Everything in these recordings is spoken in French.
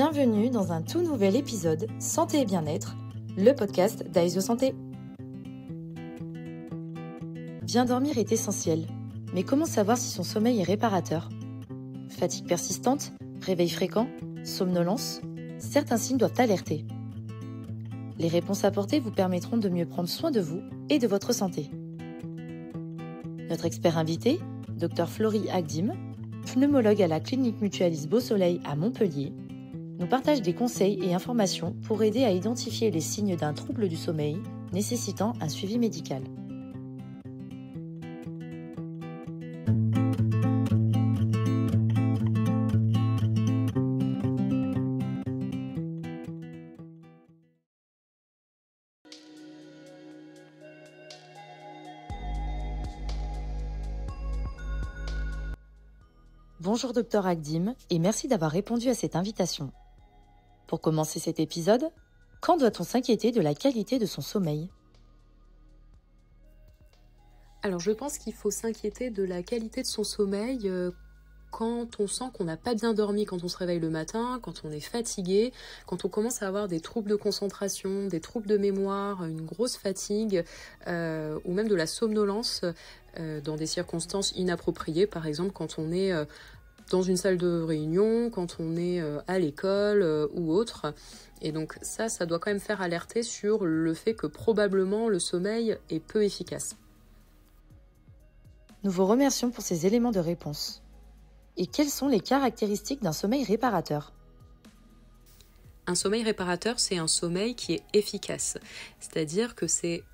Bienvenue dans un tout nouvel épisode Santé et Bien-être, le podcast d'Aesio Santé. Bien dormir est essentiel, mais comment savoir si son sommeil est réparateur ? Fatigue persistante, réveil fréquent, somnolence, certains signes doivent alerter. Les réponses apportées vous permettront de mieux prendre soin de vous et de votre santé. Notre expert invité, Dr Florie Agdim, pneumologue à la clinique mutualiste Beau Soleil à Montpellier, nous partage des conseils et informations pour aider à identifier les signes d'un trouble du sommeil nécessitant un suivi médical. Bonjour Dr Agdim et merci d'avoir répondu à cette invitation. Pour commencer cet épisode, quand doit-on s'inquiéter de la qualité de son sommeil ? Alors je pense qu'il faut s'inquiéter de la qualité de son sommeil quand on sent qu'on n'a pas bien dormi quand on se réveille le matin, quand on est fatigué, quand on commence à avoir des troubles de concentration, des troubles de mémoire, une grosse fatigue ou même de la somnolence dans des circonstances inappropriées, par exemple quand on est dans une salle de réunion, quand on est à l'école ou autre. Et donc ça doit quand même faire alerter sur le fait que probablement le sommeil est peu efficace. Nous vous remercions pour ces éléments de réponse. Et quelles sont les caractéristiques d'un sommeil réparateur ? Un sommeil réparateur, c'est un sommeil qui est efficace. C'est-à-dire que c'est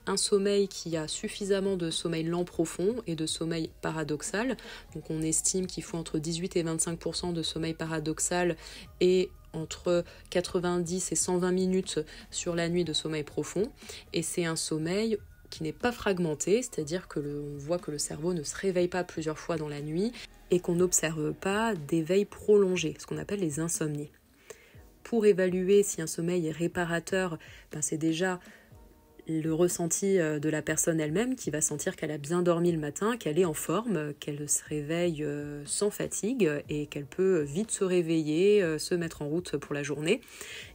un sommeil qui a suffisamment de sommeil lent profond et de sommeil paradoxal. Donc on estime qu'il faut entre 18 et 25% de sommeil paradoxal et entre 90 et 120 minutes sur la nuit de sommeil profond. Et c'est un sommeil qui n'est pas fragmenté, c'est-à-dire que on voit que le cerveau ne se réveille pas plusieurs fois dans la nuit et qu'on n'observe pas d'éveil prolongé, ce qu'on appelle les insomnies. Pour évaluer si un sommeil est réparateur, c'est déjà le ressenti de la personne elle-même qui va sentir qu'elle a bien dormi le matin, qu'elle est en forme, qu'elle se réveille sans fatigue et qu'elle peut vite se réveiller, se mettre en route pour la journée.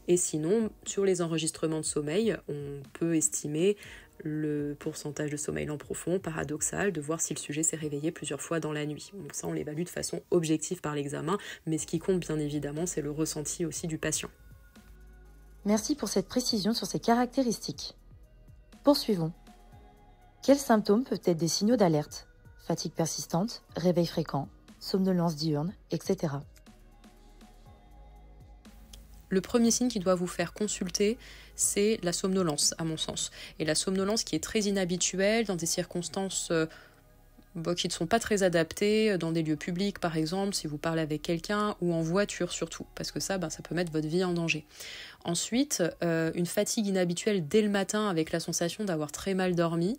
Et sinon, sur les enregistrements de sommeil, on peut estimer le pourcentage de sommeil lent profond, paradoxal, de voir si le sujet s'est réveillé plusieurs fois dans la nuit. Donc ça, on l'évalue de façon objective par l'examen, mais ce qui compte bien évidemment, c'est le ressenti aussi du patient. Merci pour cette précision sur ces caractéristiques. Poursuivons. Quels symptômes peuvent être des signaux d'alerte ? Fatigue persistante, réveil fréquent, somnolence diurne, etc. Le premier signe qui doit vous faire consulter, c'est la somnolence, à mon sens. Et la somnolence qui est très inhabituelle dans des circonstances qui ne sont pas très adaptées, dans des lieux publics par exemple, si vous parlez avec quelqu'un, ou en voiture surtout, parce que ça peut mettre votre vie en danger. Ensuite, une fatigue inhabituelle dès le matin avec la sensation d'avoir très mal dormi,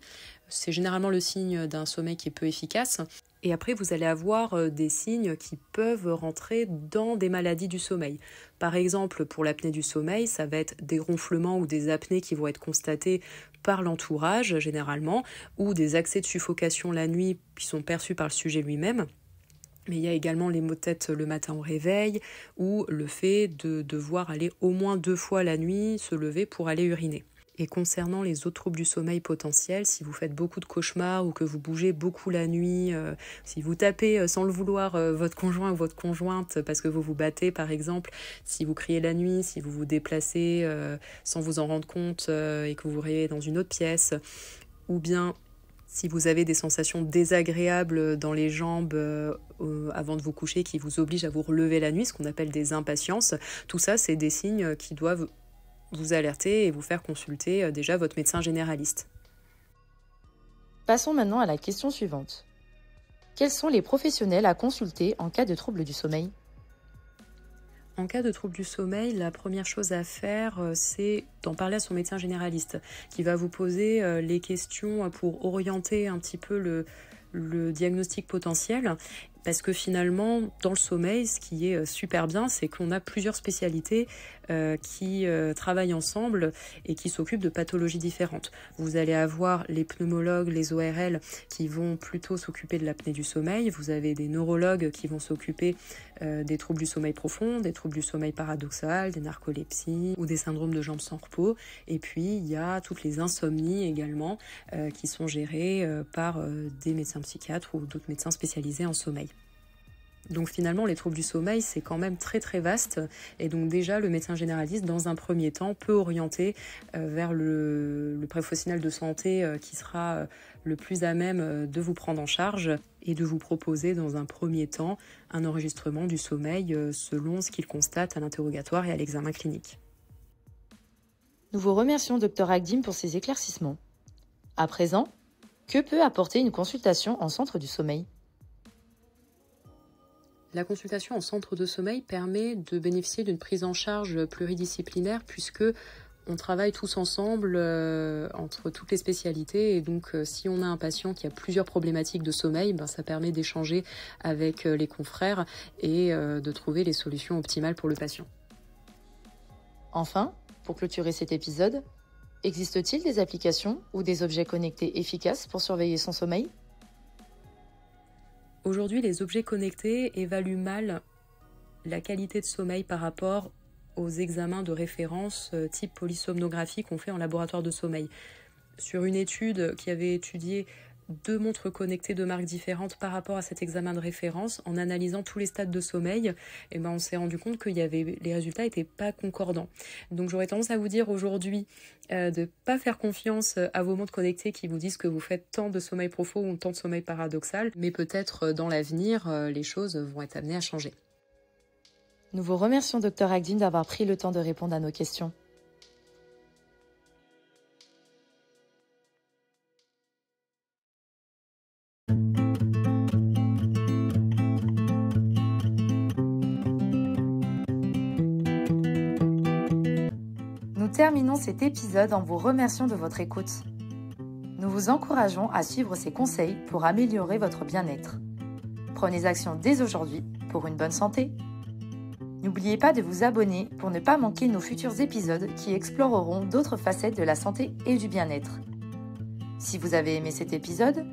c'est généralement le signe d'un sommeil qui est peu efficace. Et après, vous allez avoir des signes qui peuvent rentrer dans des maladies du sommeil. Par exemple, pour l'apnée du sommeil, ça va être des ronflements ou des apnées qui vont être constatés par l'entourage, généralement, ou des accès de suffocation la nuit qui sont perçus par le sujet lui-même. Mais il y a également les maux de tête le matin au réveil, ou le fait de devoir aller au moins 2 fois la nuit se lever pour aller uriner. Et concernant les autres troubles du sommeil potentiels, si vous faites beaucoup de cauchemars ou que vous bougez beaucoup la nuit, si vous tapez sans le vouloir votre conjoint ou votre conjointe parce que vous vous battez par exemple, si vous criez la nuit, si vous vous déplacez sans vous en rendre compte et que vous vous réveillez dans une autre pièce, ou bien si vous avez des sensations désagréables dans les jambes avant de vous coucher qui vous obligent à vous relever la nuit, ce qu'on appelle des impatiences, tout ça c'est des signes qui doivent vous alerter et vous faire consulter déjà votre médecin généraliste. Passons maintenant à la question suivante. Quels sont les professionnels à consulter en cas de trouble du sommeil ? En cas de trouble du sommeil, la première chose à faire, c'est d'en parler à son médecin généraliste, qui va vous poser les questions pour orienter un petit peu le diagnostic potentiel. Parce que finalement, dans le sommeil, ce qui est super bien, c'est qu'on a plusieurs spécialités qui travaillent ensemble et qui s'occupent de pathologies différentes. Vous allez avoir les pneumologues, les ORL qui vont plutôt s'occuper de l'apnée du sommeil. Vous avez des neurologues qui vont s'occuper des troubles du sommeil profond, des troubles du sommeil paradoxal, des narcolepsies ou des syndromes de jambes sans repos. Et puis, il y a toutes les insomnies également qui sont gérées par des médecins psychiatres ou d'autres médecins spécialisés en sommeil. Donc finalement, les troubles du sommeil, c'est quand même très très vaste. Et donc déjà, le médecin généraliste, dans un premier temps, peut orienter vers le professionnel de santé qui sera le plus à même de vous prendre en charge et de vous proposer dans un premier temps un enregistrement du sommeil selon ce qu'il constate à l'interrogatoire et à l'examen clinique. Nous vous remercions Dr Agdim pour ces éclaircissements. À présent, que peut apporter une consultation en centre du sommeil ? La consultation en centre de sommeil permet de bénéficier d'une prise en charge pluridisciplinaire puisque on travaille tous ensemble entre toutes les spécialités et donc si on a un patient qui a plusieurs problématiques de sommeil, ça permet d'échanger avec les confrères et de trouver les solutions optimales pour le patient. Enfin, pour clôturer cet épisode, existe-t-il des applications ou des objets connectés efficaces pour surveiller son sommeil ? Aujourd'hui, les objets connectés évaluent mal la qualité de sommeil par rapport aux examens de référence type polysomnographie qu'on fait en laboratoire de sommeil. Sur une étude qui avait étudié 2 montres connectées de marques différentes par rapport à cet examen de référence, en analysant tous les stades de sommeil, on s'est rendu compte que les résultats n'étaient pas concordants. Donc j'aurais tendance à vous dire aujourd'hui de ne pas faire confiance à vos montres connectées qui vous disent que vous faites tant de sommeil profond ou tant de sommeil paradoxal, mais peut-être dans l'avenir, les choses vont être amenées à changer. Nous vous remercions Dr Agdim d'avoir pris le temps de répondre à nos questions. Nous terminons cet épisode en vous remerciant de votre écoute. Nous vous encourageons à suivre ces conseils pour améliorer votre bien-être. Prenez action dès aujourd'hui pour une bonne santé. N'oubliez pas de vous abonner pour ne pas manquer nos futurs épisodes qui exploreront d'autres facettes de la santé et du bien-être. Si vous avez aimé cet épisode,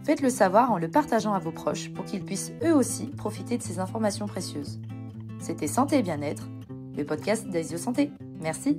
faites-le savoir en le partageant à vos proches pour qu'ils puissent eux aussi profiter de ces informations précieuses. C'était Santé et Bien-être, le podcast d'Aesio Santé. Merci.